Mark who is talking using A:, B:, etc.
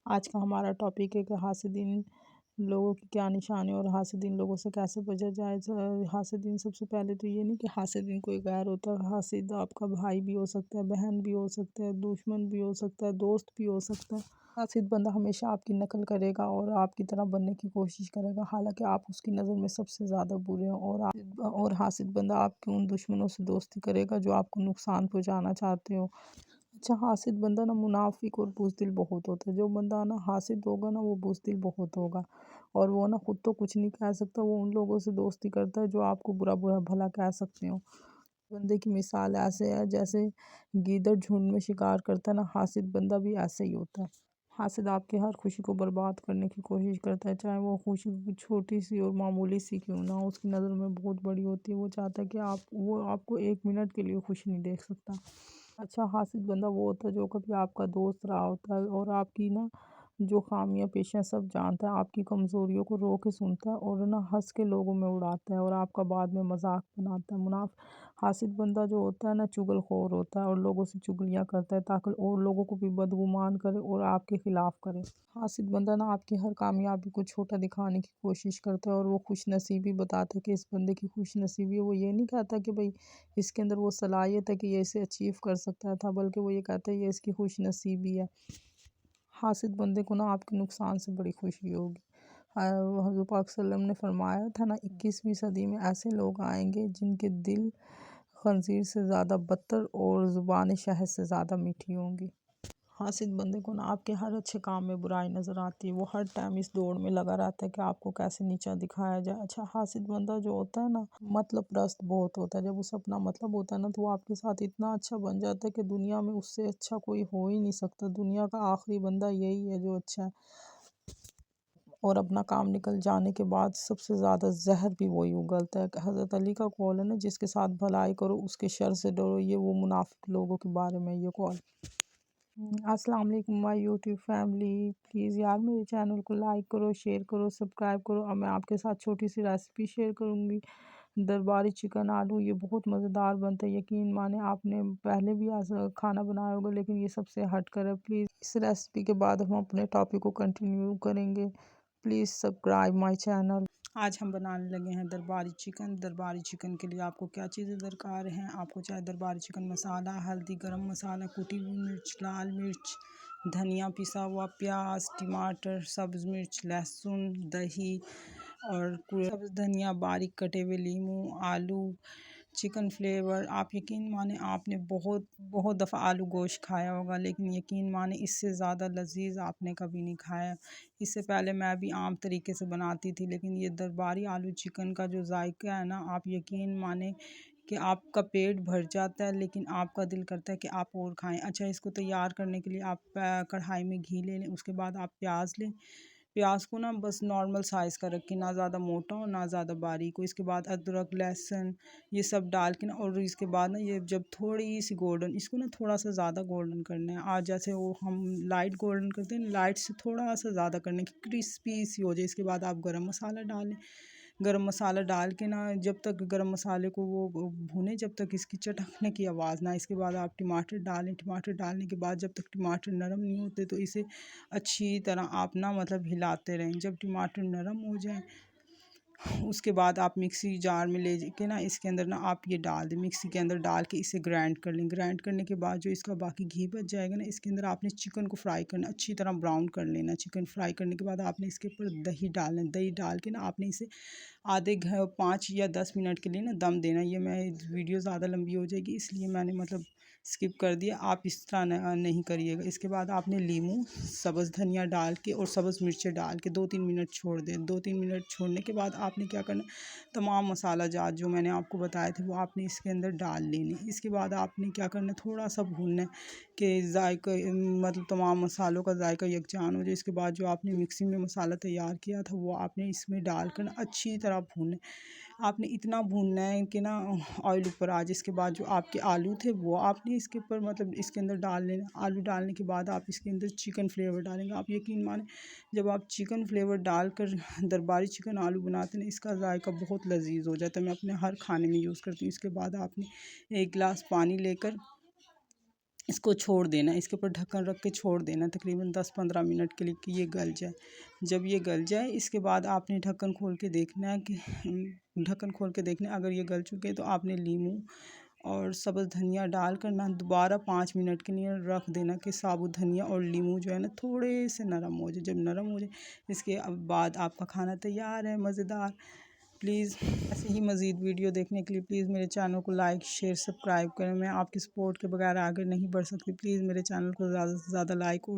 A: आज का हमारा टॉपिक है कि हासिदीन लोगों की क्या निशानी और हासिदीन लोगों से कैसे बचा जाए। हासिदीन सबसे पहले तो ये नहीं कि हासिदीन कोई गैर होता है। हासिद आपका भाई भी हो सकता है, बहन भी हो सकता है, दुश्मन भी हो सकता है, दोस्त भी हो सकता है। हासिद बंदा हमेशा आपकी नकल करेगा और आपकी तरह बनने की कोशिश करेगा, हालांकि आप उसकी नज़र में सबसे ज़्यादा बुरे हो। और हासिद बंदा आपके उन दुश्मनों से दोस्ती करेगा जो आपको नुकसान पहुंचाना चाहते हो। अच्छा, हासिद बंदा ना मुनाफिक और बुज़दिल बहुत होता है। जो बंदा ना हासिद होगा ना वो बुज़दिल बहुत होगा, और वो ना खुद तो कुछ नहीं कह सकता, वो उन लोगों से दोस्ती करता है जो आपको बुरा बुरा भला कह सकते हो। बंदे की मिसाल ऐसे है जैसे गीदड़ झुंड में शिकार करता है ना, हासिद बंदा भी ऐसे ही होता है। हासिद आपकी हर खुशी को बर्बाद करने की कोशिश करता है, चाहे वो खुशी छोटी सी और मामूली सी क्यों ना हो, उसकी नज़र में बहुत बड़ी होती है। वो चाहता है कि वो आपको एक मिनट के लिए खुश नहीं देख सकता। अच्छा, हासिद बंदा वो होता है जो कभी आपका दोस्त रहा होता है और आपकी ना जो खामियां पेशियां सब जानता है, आपकी कमज़ोरियों को रो के सुनता है और ना हंस के लोगों में उड़ाता है और आपका बाद में मजाक बनाता है। हासिद बंदा जो होता है ना चुगलखोर होता है और लोगों से चुगलियां करता है ताकि और लोगों को भी बदगुमान करे और आपके खिलाफ करे। हासिद बंदा ना आपकी हर कामयाबी को छोटा दिखाने की कोशिश करता है और वो खुश नसीबी बताता है कि इस बंदे की खुश नसीबी है। वो ये नहीं कहता कि भाई इसके अंदर वो सलाहियत है कि ये इसे अचीव कर सकता था, बल्कि वो ये कहता है ये इसकी खुश नसीबी है। हासिद बंदे को ना आपके नुकसान से बड़ी खुशी होगी। हज़रत पाक सल्लल्लाहु अलैहि वसल्लम ने फरमाया था ना, 21वीं सदी में ऐसे लोग आएंगे जिनके दिल खंजीर से ज़्यादा बदतर और ज़ुबान शहद से ज़्यादा मीठी होंगी। हासिद बंदे को ना आपके हर अच्छे काम में बुराई नज़र आती है। वो हर टाइम इस दौड़ में लगा रहता है कि आपको कैसे नीचा दिखाया जाए। अच्छा, हासिद बंदा जो होता है ना मतलब प्रस्त बहुत होता है। जब उसे अपना मतलब होता है ना तो वो आपके साथ इतना अच्छा बन जाता है कि दुनिया में उससे अच्छा कोई हो ही नहीं सकता। दुनिया का आखिरी बंदा यही है जो अच्छा है, और अपना काम निकल जाने के बाद सबसे ज़्यादा जहर भी वही उगलता है। हज़रत अली का कौल है ना, जिसके साथ भलाई करो उसके शर से डरो। ये वो मुनाफिक लोगों के बारे में ये कौल। अस्सलाम वालेकुम माय यूट्यूब फैमिली, प्लीज़ यार मेरे चैनल को लाइक करो, शेयर करो, सब्सक्राइब करो। अब मैं आपके साथ छोटी सी रेसिपी शेयर करूँगी, दरबारी चिकन आलू। ये बहुत मज़ेदार बनता है, यकीन माने आपने पहले भी ऐसा खाना बनाया होगा लेकिन ये सबसे हट कर है। प्लीज़ इस रेसिपी के बाद हम अपने टॉपिक को कंटिन्यू करेंगे। Please subscribe my channel. आज हम बनाने लगे हैं दरबारी चिकन। दरबारी चिकन के लिए आपको क्या चीज़ें दरकार हैं? आपको चाहे दरबारी चिकन मसाला, हल्दी, गरम मसाला, कुटी हुई मिर्च, लाल मिर्च, धनिया पिसा हुआ, प्याज, टमाटर, सब्ज़ मिर्च, लहसुन, दही और सब्ज़ धनिया, बारीक कटे हुए लीमू, आलू, चिकन फ्लेवर। आप यकीन माने आपने बहुत बहुत दफ़ा आलू गोश्त खाया होगा, लेकिन यकीन माने इससे ज़्यादा लजीज आपने कभी नहीं खाया। इससे पहले मैं भी आम तरीके से बनाती थी, लेकिन ये दरबारी आलू चिकन का जो जायका है ना, आप यकीन माने कि आपका पेट भर जाता है, लेकिन आपका दिल करता है कि आप और खाएं। अच्छा, इसको तैयार करने के लिए आप कढ़ाई में घी ले लें। उसके बाद आप प्याज लें। प्याज को ना बस नॉर्मल साइज़ का रखें, ना ज़्यादा मोटा हो ना ज़्यादा बारीक हो। इसके बाद अदरक, लहसुन ये सब डाल के ना, और इसके बाद ना ये जब थोड़ी सी गोल्डन, इसको ना थोड़ा सा ज़्यादा गोल्डन करना है। आज जैसे वो हम लाइट गोल्डन करते हैं, लाइट से थोड़ा सा ज़्यादा करना है कि क्रिस्पी सी हो जाए। इसके बाद आप गरम मसाला डालें। गरम मसाला डाल के ना जब तक गरम मसाले को वो भूने, जब तक इसकी चटकने की आवाज़ ना। इसके बाद आप टमाटर डालें। टमाटर डालने के बाद जब तक टमाटर नरम नहीं होते तो इसे अच्छी तरह आप ना मतलब हिलाते रहें। जब टमाटर नरम हो जाए उसके बाद आप मिक्सी जार में ले के ना इसके अंदर ना आप ये डाल दें। मिक्सी के अंदर डाल के इसे ग्राइंड कर लें। ग्राइंड करने के बाद जो इसका बाकी घी बच जाएगा ना, इसके अंदर आपने चिकन को फ्राई करना, अच्छी तरह ब्राउन कर लेना। चिकन फ्राई करने के बाद आपने इसके ऊपर दही डालना। दही डाल के ना आपने इसे आधे 5 या 10 मिनट के लिए ना दम देना। ये मैं वीडियो ज़्यादा लंबी हो जाएगी इसलिए मैंने मतलब स्किप कर दिया। आप इस तरह नहीं करिएगा। इसके बाद आपने लीमू, सब्ज़ धनिया डाल के और सब्ज़ मिर्चें डाल के 2-3 मिनट छोड़ दें। 2-3 मिनट छोड़ने के बाद आपने क्या करना, तमाम मसाला जात जो मैंने आपको बताए थे वो आपने इसके अंदर डाल लेने। इसके बाद आपने क्या करना, थोड़ा सा भूनना है कि जायका मतलब तमाम मसालों का जायका यकजान हो जाए। इसके बाद जो आपने मिक्सी में मसाला तैयार किया था वो आपने इसमें डालकर अच्छी तरह भूनना है। आपने इतना भूनना है कि ना ऑयल ऊपर आ जाए। इसके बाद जो आपके आलू थे वो आपने इसके ऊपर मतलब इसके अंदर डाल लेना। आलू डालने के बाद आप इसके अंदर चिकन फ्लेवर डालेंगे। आप यकीन माने जब आप चिकन फ्लेवर डालकर दरबारी चिकन आलू बनाते हैं ना, इसका जायका बहुत लजीज हो जाता है। मैं अपने हर खाने में यूज़ करती हूँ। इसके बाद आपने 1 गिलास पानी लेकर
B: इसको छोड़ देना, इसके ऊपर ढक्कन रख के छोड़ देना तकरीबन 10-15 मिनट के लिए कि ये गल जाए। जब ये गल जाए इसके बाद आपने ढक्कन खोल के देखना है कि ढक्कन खोल के देखना अगर ये गल चुके हैं तो आपने नींबू और सब्ज़ धनिया डाल कर ना दोबारा 5 मिनट के लिए रख देना कि साबुत धनिया और नींबू जो है ना थोड़े से नरम हो जाए। जब नरम हो जाए इसके बाद आपका खाना तैयार है मज़ेदार। प्लीज़ ऐसे ही मज़ीद वीडियो देखने के लिए प्लीज़ मेरे चैनल को लाइक शेयर सब्सक्राइब करें। मैं आपकी सपोर्ट के बगैर आगे नहीं बढ़ सकती। प्लीज़ मेरे चैनल को ज़्यादा से ज़्यादा लाइक और